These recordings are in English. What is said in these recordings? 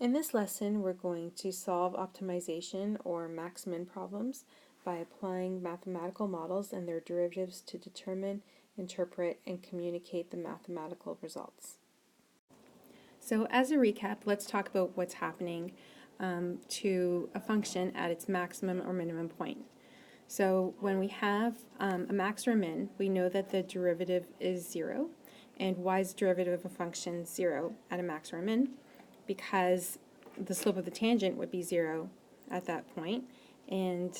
In this lesson, we're going to solve optimization or max-min problems by applying mathematical models and their derivatives to determine, interpret, and communicate the mathematical results. So as a recap, let's talk about what's happening to a function at its maximum or minimum point. So when we have a max or a min, we know that the derivative is 0. And why is the derivative of a function 0 at a max or a min? Because the slope of the tangent would be 0 at that point, and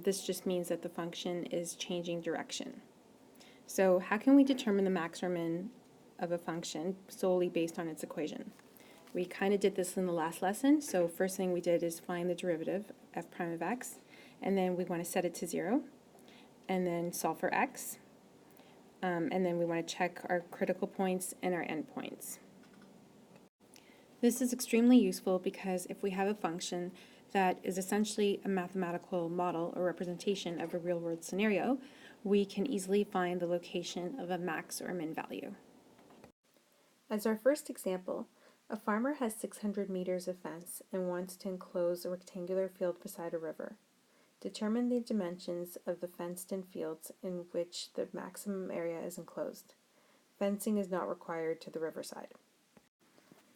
this just means that the function is changing direction. So how can we determine the max or min of a function solely based on its equation? We kind of did this in the last lesson, so first thing we did is find the derivative, f prime of x, and then we want to set it to 0, and then solve for x, and then we want to check our critical points and our endpoints. This is extremely useful because if we have a function that is essentially a mathematical model or representation of a real-world scenario, we can easily find the location of a max or min value. As our first example, a farmer has 600 meters of fence and wants to enclose a rectangular field beside a river. Determine the dimensions of the fenced-in fields in which the maximum area is enclosed. Fencing is not required to the riverside.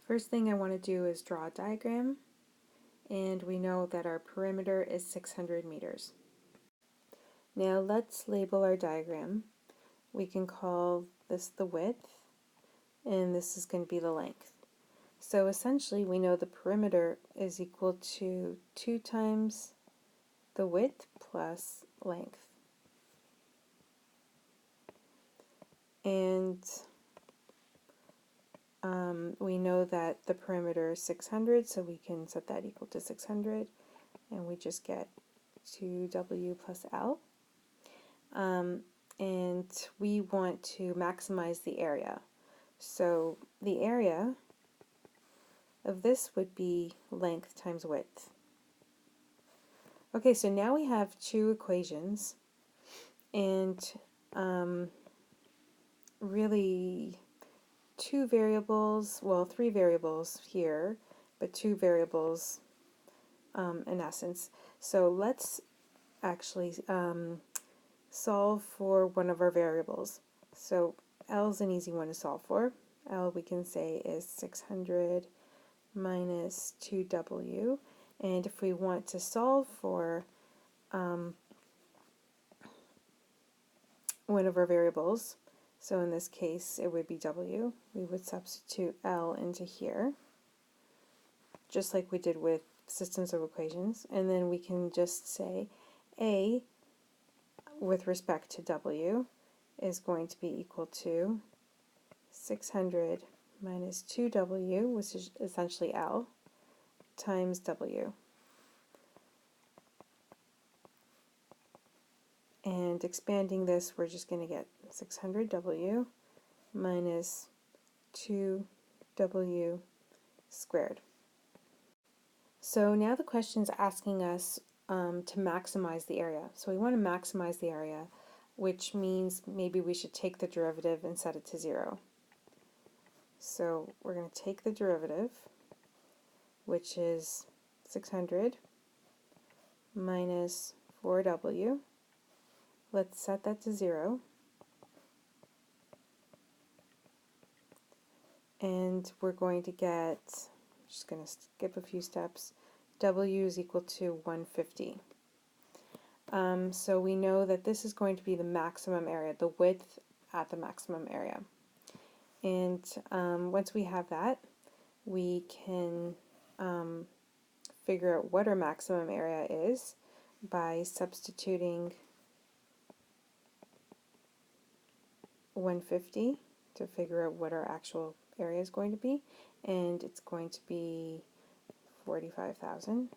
First thing I want to do is draw a diagram, and we know that our perimeter is 600 meters. Now let's label our diagram. We can call this the width, and this is going to be the length. So essentially we know the perimeter is equal to 2 times the width plus length. And we know that the perimeter is 600, so we can set that equal to 600, and we just get 2w plus L. And we want to maximize the area. So the area of this would be length times width. Okay, so now we have two equations, and really two variables, well, three variables here, but two variables in essence. So let's actually solve for one of our variables. So L is an easy one to solve for. L we can say is 600 minus 2w, and if we want to solve for one of our variables, so in this case it would be w, we would substitute L into here, just like we did with systems of equations, and then we can just say A with respect to w is going to be equal to 600 minus 2w, which is essentially L, times w. And expanding this, we're just going to get 600w minus 2w squared. So now the question is asking us to maximize the area. So we want to maximize the area, which means maybe we should take the derivative and set it to 0. So we're going to take the derivative, which is 600 minus 4w. Let's set that to 0. And we're going to get, just going to skip a few steps, w is equal to 150. So we know that this is going to be the maximum area, the width at the maximum area. And once we have that, we can figure out what our maximum area is by substituting 150 to figure out what our actual area is going to be, and it's going to be 45,000.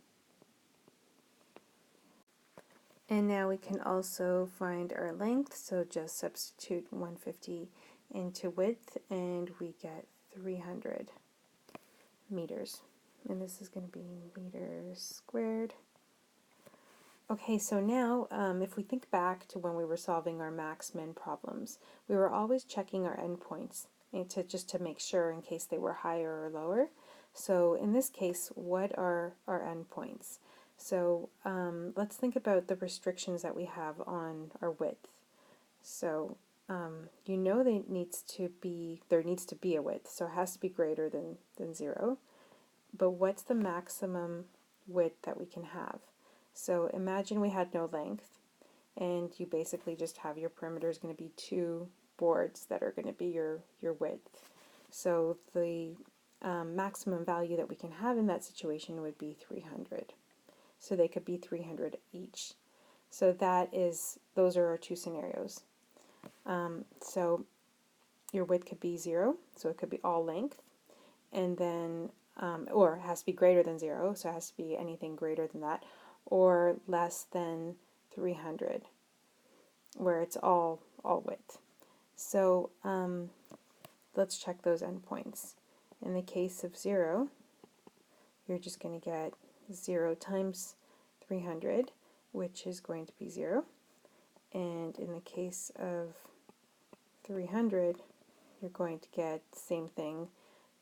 And now we can also find our length, so just substitute 150 into width and we get 300 meters. And this is going to be meters squared. Okay, so now if we think back to when we were solving our max-min problems, we were always checking our endpoints just to make sure in case they were higher or lower. So in this case, what are our endpoints? So let's think about the restrictions that we have on our width. So you know there needs to be a width, so it has to be greater than 0. But what's the maximum width that we can have? So imagine we had no length, and you basically just have your perimeter is going to be 2 boards that are going to be your width. So the maximum value that we can have in that situation would be 300. So they could be 300 each. So those are our two scenarios. So your width could be 0, so it could be all length, and then or it has to be greater than 0, so it has to be anything greater than that, or less than 300, where it's all width. So let's check those endpoints. In the case of 0, you're just going to get 0 times 300, which is going to be 0. And in the case of 300, you're going to get the same thing,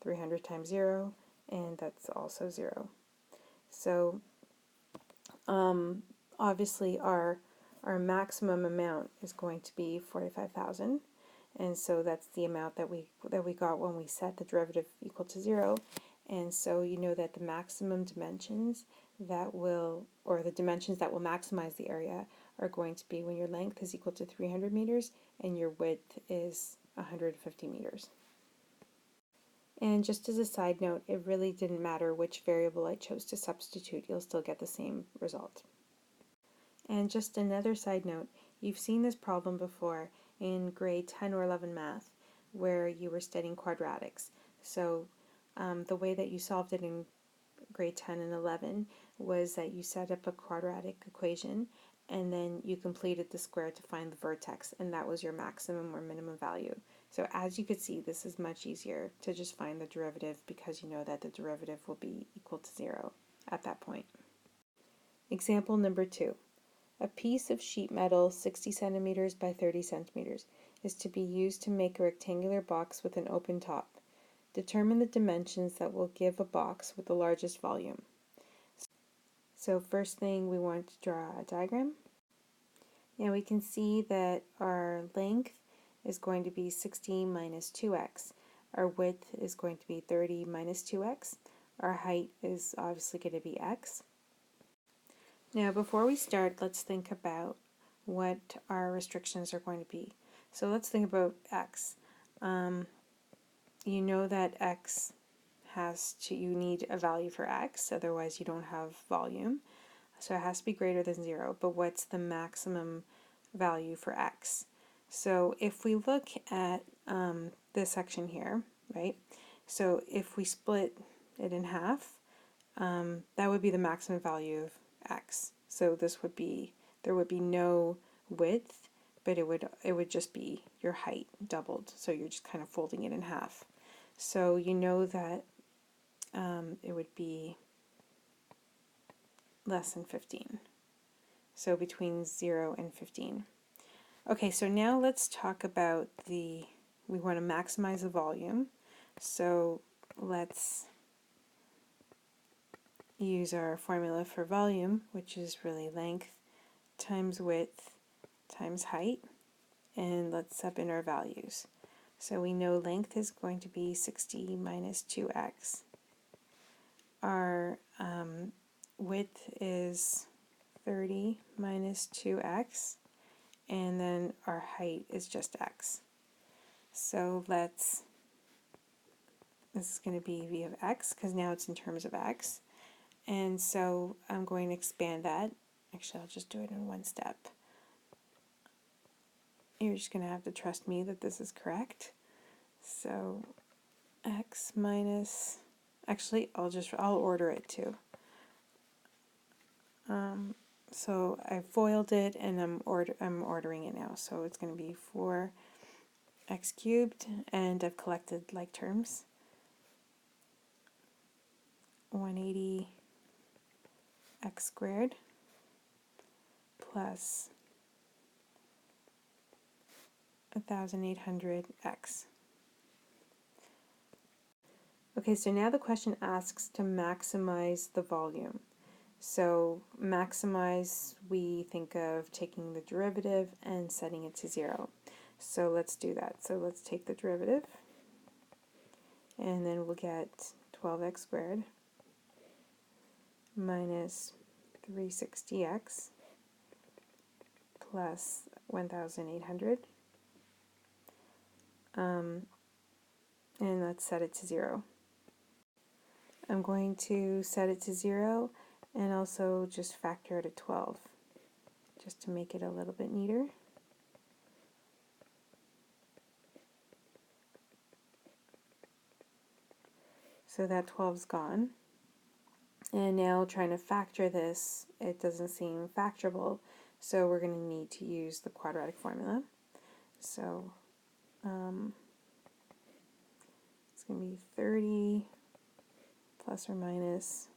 300 times 0, and that's also 0. So obviously our maximum amount is going to be 45,000, and so that's the amount that we got when we set the derivative equal to 0. And so you know that the maximum dimensions that will, or the dimensions that will maximize the area, are going to be when your length is equal to 300 meters and your width is 150 meters. And just as a side note, it really didn't matter which variable I chose to substitute, you'll still get the same result. And just another side note, you've seen this problem before in grade 10 or 11 math, where you were studying quadratics. So the way that you solved it in grade 10 and 11 was that you set up a quadratic equation and then you completed the square to find the vertex, and that was your maximum or minimum value. So as you could see, this is much easier to just find the derivative because you know that the derivative will be equal to 0 at that point. Example number 2. A piece of sheet metal 60 centimeters by 30 centimeters is to be used to make a rectangular box with an open top. Determine the dimensions that will give a box with the largest volume. So first thing, we want to draw a diagram. Now we can see that our length is going to be 60 minus 2x. Our width is going to be 30 minus 2x. Our height is obviously going to be x. Now before we start, let's think about what our restrictions are going to be. So let's think about x. You know that x you need a value for x, otherwise you don't have volume. So it has to be greater than 0, but what's the maximum value for x? So if we look at this section here, right, so if we split it in half, that would be the maximum value of x. So there would be no width, but it would just be your height doubled, so you're just kind of folding it in half. So you know that it would be less than 15. So between 0 and 15. Okay, so now let's talk about we want to maximize the volume. So let's use our formula for volume, which is really length times width times height, and let's sub in our values. So we know length is going to be 60 minus 2x. Our width is 30 minus 2x, and then our height is just x. So this is going to be v of x, because now it's in terms of x. And so I'm going to expand that. Actually, I'll just do it in one step. You're just going to have to trust me that this is correct. So x minus, actually I'll order it too. So I foiled it and I'm ordering it now. So it's going to be 4x cubed, and I've collected like terms. 180 x squared plus 1800 x. Okay, so now the question asks to maximize the volume. So maximize, we think of taking the derivative and setting it to 0. So let's do that. So let's take the derivative, and then we'll get 12x squared minus 360x plus 1,800. And let's set it to 0. I'm going to set it to 0 and also just factor it at 12, just to make it a little bit neater. So that 12's gone. And now trying to factor this, it doesn't seem factorable, so we're going to need to use the quadratic formula. So it's going to be 30 plus or minus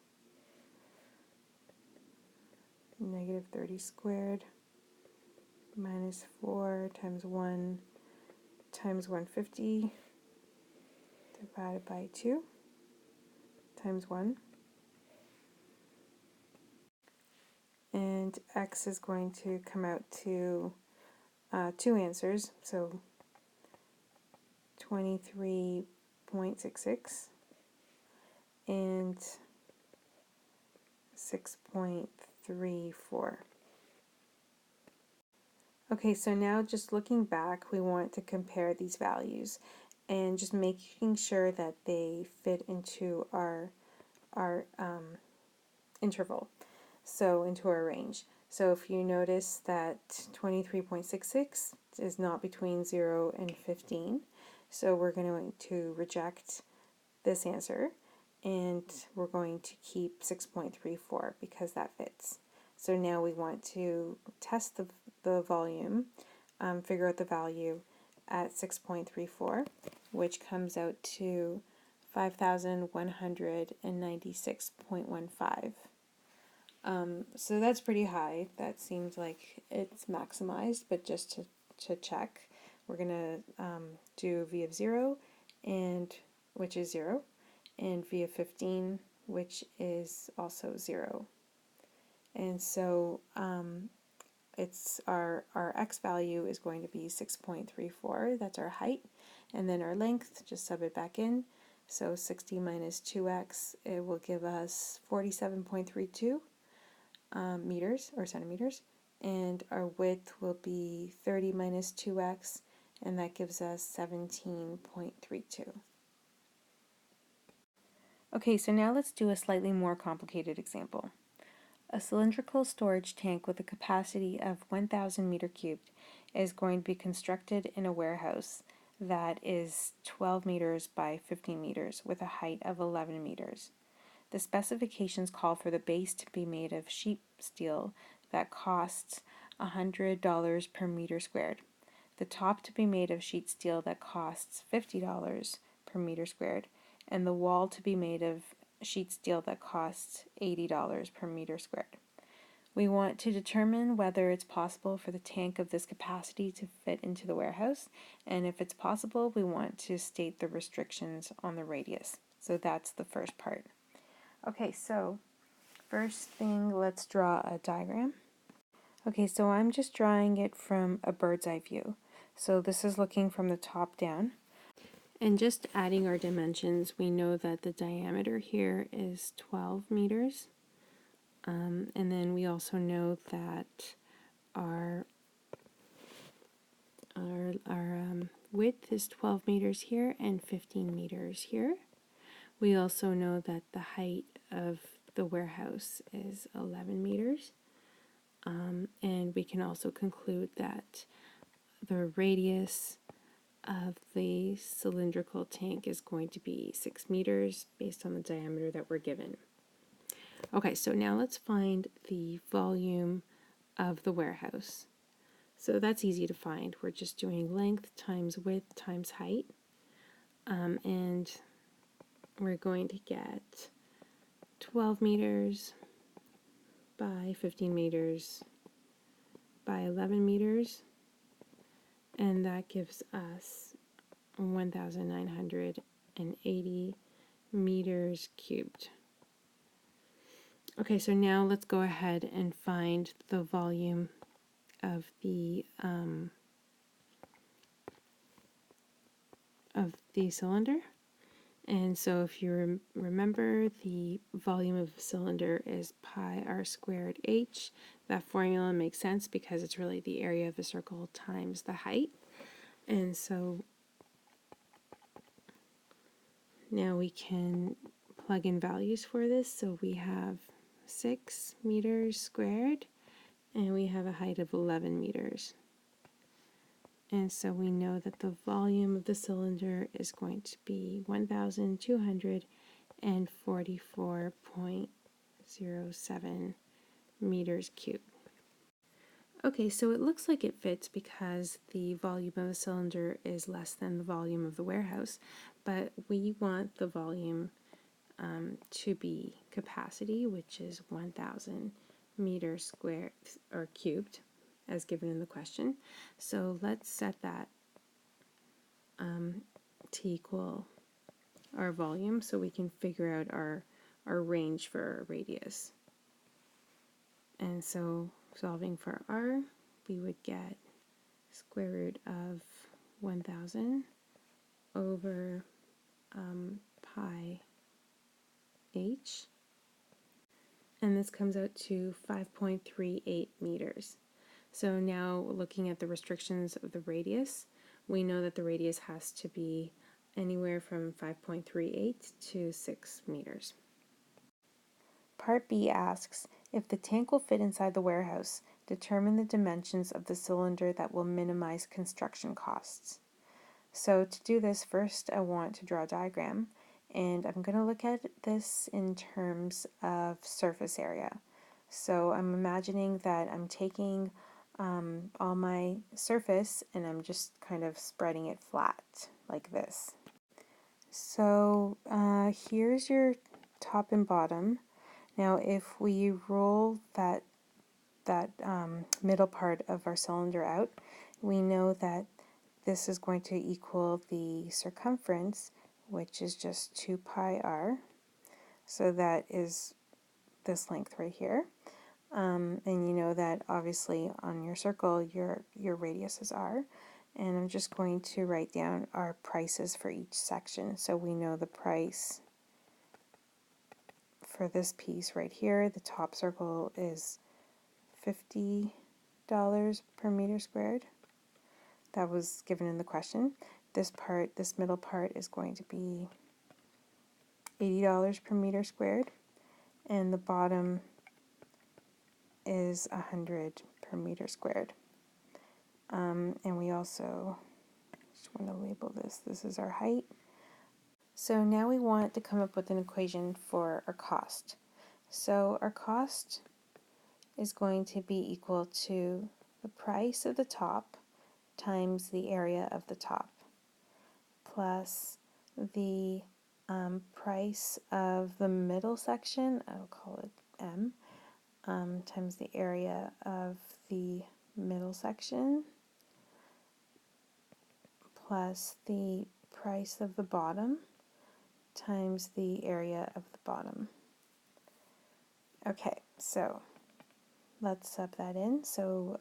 negative 30 squared minus 4 times 1 times 150 divided by 2 times 1. And x is going to come out to two answers, so 23.66 and 6.34. Okay, so now just looking back, we want to compare these values and just making sure that they fit into our interval, so into our range. So if you notice that 23.66 is not between 0 and 15, so we're going to reject this answer, and we're going to keep 6.34 because that fits. So now we want to test the volume, figure out the value at 6.34, which comes out to 5,196.15. So that's pretty high. That seems like it's maximized, but just to check, we're going to do v of 0, and which is 0, and v of 15, which is also 0. And so it's our x value is going to be 6.34, that's our height, and then our length, just sub it back in, so 60 minus 2x, it will give us 47.32 meters or centimeters, and our width will be 30 minus 2x, and that gives us 17.32. Okay, so now let's do a slightly more complicated example. A cylindrical storage tank with a capacity of 1,000 meter cubed is going to be constructed in a warehouse that is 12 meters by 15 meters with a height of 11 meters. The specifications call for the base to be made of sheet steel that costs $100 per meter squared, the top to be made of sheet steel that costs $50 per meter squared, and the wall to be made of sheet steel that costs $80 per meter squared. We want to determine whether it's possible for the tank of this capacity to fit into the warehouse, and if it's possible, we want to state the restrictions on the radius. So that's the first part. Okay, so first thing, let's draw a diagram. Okay, so I'm just drawing it from a bird's eye view. So this is looking from the top down. And just adding our dimensions, we know that the diameter here is 12 meters. And then we also know that our width is 12 meters here and 15 meters here. We also know that the height of the warehouse is 11 meters. And we can also conclude that the radius of the cylindrical tank is going to be 6 meters based on the diameter that we're given. Okay, so now let's find the volume of the warehouse. So that's easy to find. We're just doing length times width times height. And we're going to get 12 meters by 15 meters by 11 meters. And that gives us 1,980 meters cubed. Okay, so now let's go ahead and find the volume of the cylinder. And so if you remember, the volume of a cylinder is pi r squared h. That formula makes sense because it's really the area of a circle times the height. And so now we can plug in values for this. So we have 6 meters squared, and we have a height of 11 meters. And so we know that the volume of the cylinder is going to be 1,244.07 meters cubed. Okay, so it looks like it fits because the volume of the cylinder is less than the volume of the warehouse, but we want the volume to be capacity, which is 1,000 meters squared or cubed, as given in the question. So let's set that to equal our volume so we can figure out our range for our radius. And so solving for r, we would get square root of 1,000 over pi h, and this comes out to 5.38 meters. So now looking at the restrictions of the radius, we know that the radius has to be anywhere from 5.38 to 6 meters. Part B asks, if the tank will fit inside the warehouse, determine the dimensions of the cylinder that will minimize construction costs. So to do this, first I want to draw a diagram, and I'm going to look at this in terms of surface area. So I'm imagining that I'm taking all my surface and I'm just kind of spreading it flat like this. So here's your top and bottom. Now if we roll that middle part of our cylinder out, we know that this is going to equal the circumference, which is just 2 pi r. So that is this length right here. And you know that obviously on your circle your radius is r. And I'm just going to write down our prices for each section. So we know the price for this piece right here, the top circle is $50 per meter squared. That was given in the question. This middle part is going to be $80 per meter squared, and the bottom is 100 per meter squared. And we also just want to label this. This is our height. So now we want to come up with an equation for our cost. So our cost is going to be equal to the price of the top times the area of the top plus the price of the middle section, I'll call it M, times the area of the middle section plus the price of the bottom times the area of the bottom. Okay, so let's sub that in. So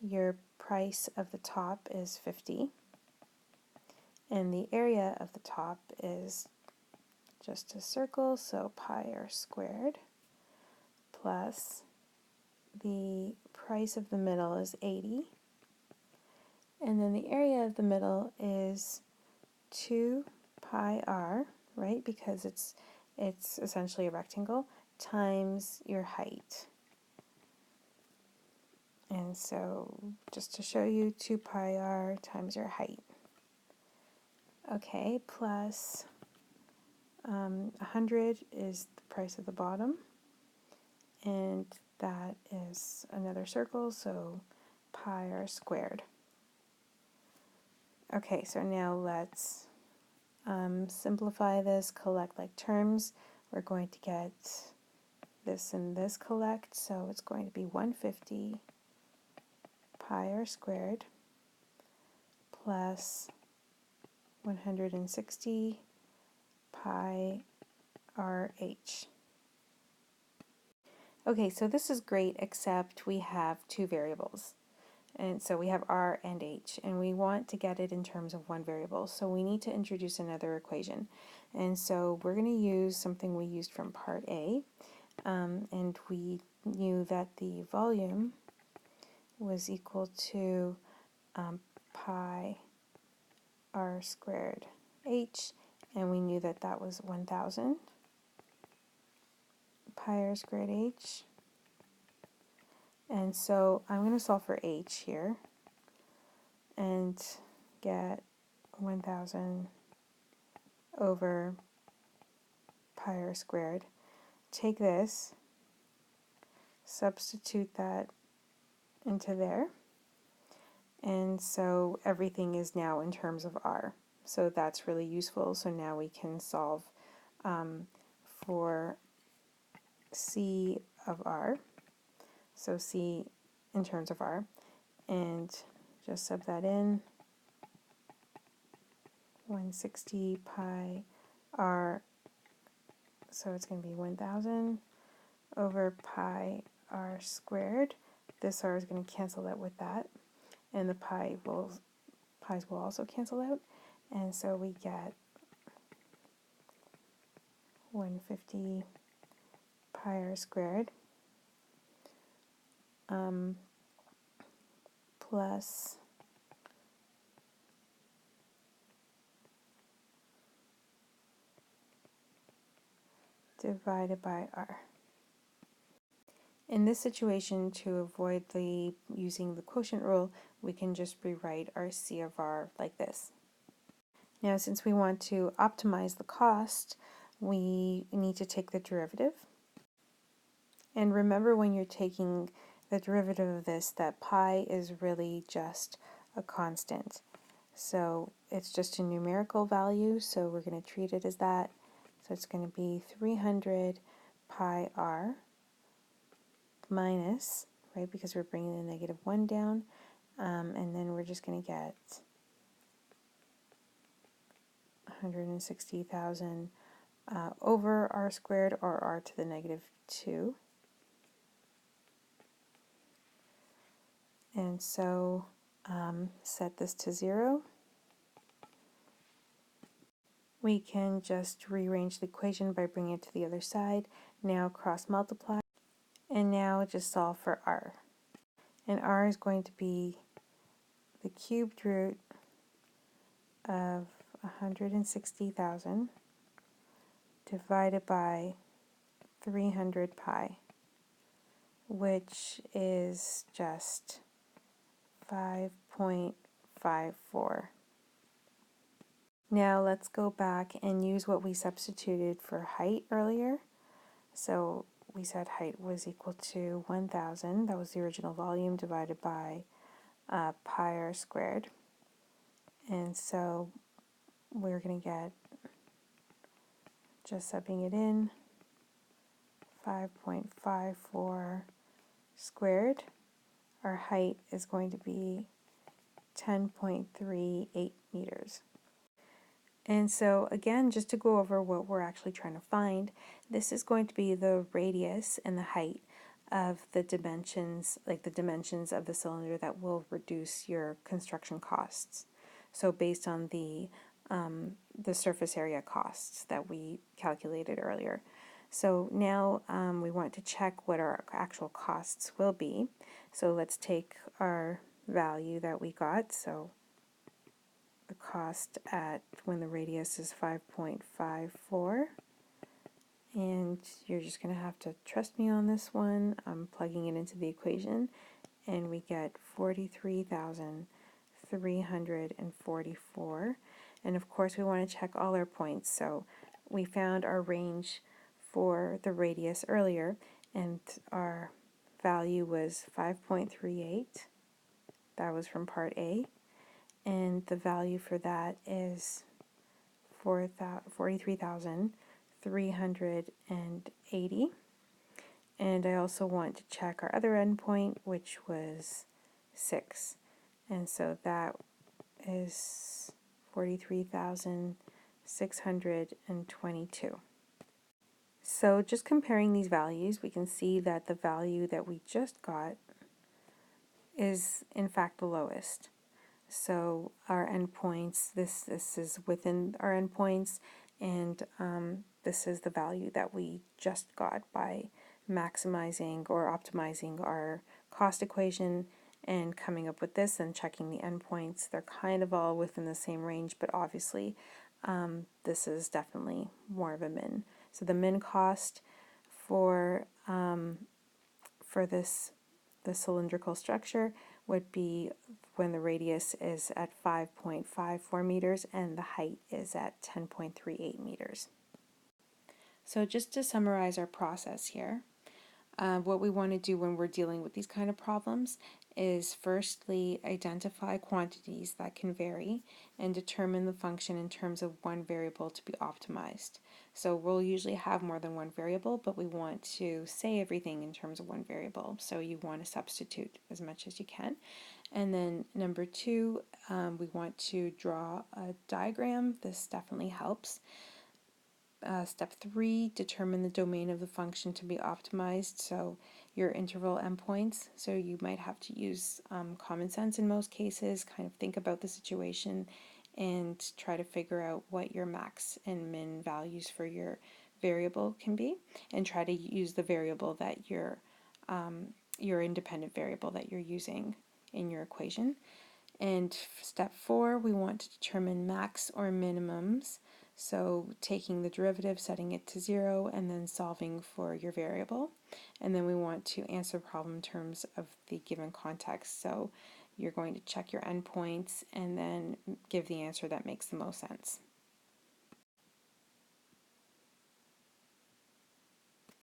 your price of the top is 50, and the area of the top is just a circle, so pi r squared, plus the price of the middle is 80, and then the area of the middle is 2 pi r, right, because it's essentially a rectangle, times your height. And so just to show you, 2 pi r times your height. Okay, plus 100 is the price of the bottom, and that is another circle, so pi r squared. Okay, so now let's simplify this, collect like terms. We're going to get this and this collect, so it's going to be 150 pi r squared plus 160 pi RH. Okay, so this is great, except we have two variables. And so we have r and h, and we want to get it in terms of one variable. So we need to introduce another equation. And so we're going to use something we used from part A. And we knew that the volume was equal to pi r squared h, and we knew that that was 1,000 pi r squared h. And so I'm going to solve for h here and get 1,000 over pi r squared. Take this, substitute that into there, and so everything is now in terms of r. So that's really useful. So now we can solve for c of r, so c in terms of r, and just sub that in, 160 pi r, so it's going to be 1,000 over pi r squared. This r is going to cancel out with that, and the pi's will also cancel out, and so we get 150 pi r squared plus divided by r. In this situation, to avoid using the quotient rule, we can just rewrite our C of r like this. Now, since we want to optimize the cost, we need to take the derivative. And remember, when you're taking the derivative of this, that pi is really just a constant. So it's just a numerical value, so we're going to treat it as that. So it's going to be 300 pi r minus, right, because we're bringing the negative 1 down, and then we're just going to get 160,000 over r squared, or r to the negative 2. And so set this to 0. We can just rearrange the equation by bringing it to the other side. Now cross multiply, and now just solve for r. And r is going to be the cubed root of 160,000 divided by 300 pi, which is just 5.54. Now let's go back and use what we substituted for height earlier. So we said height was equal to 1,000, that was the original volume, divided by pi r squared. And so we're going to get, just subbing it in, 5.54 squared. Our height is going to be 10.38 meters. And so again, just to go over what we're actually trying to find, this is going to be the radius and the height of the dimensions, like the dimensions of the cylinder, that will reduce your construction costs. So based on the surface area costs that we calculated earlier. So now we want to check what our actual costs will be. So let's take our value that we got. So the cost at when the radius is 5.54, and you're just going to have to trust me on this one. I'm plugging it into the equation, and we get 43,344. And of course we want to check all our points. So we found our range for the radius earlier, and our value was 5.38. That was from part A. And the value for that is 43,380. And I also want to check our other endpoint, which was 6. And so that is 43,600 622. So just comparing these values, we can see that the value that we just got is in fact the lowest. So our endpoints, this is within our endpoints, and this is the value that we just got by maximizing or optimizing our cost equation and coming up with this and checking the endpoints. They're kind of all within the same range, but obviously this is definitely more of a min. So the min cost for this the cylindrical structure would be when the radius is at 5.54 meters and the height is at 10.38 meters. So just to summarize our process here, what we want to do when we're dealing with these kind of problems is firstly identify quantities that can vary and determine the function in terms of one variable to be optimized. So we'll usually have more than one variable, but we want to say everything in terms of one variable. So you want to substitute as much as you can. And then number two, we want to draw a diagram. This definitely helps. Step 3, determine the domain of the function to be optimized, so your interval endpoints. So you might have to use common sense in most cases, kind of think about the situation and try to figure out what your max and min values for your variable can be, and try to use the variable that your independent variable that you're using in your equation. And step 4, we want to determine max or minimums. So taking the derivative, setting it to 0, and then solving for your variable. And then we want to answer the problem in terms of the given context. So you're going to check your endpoints and then give the answer that makes the most sense.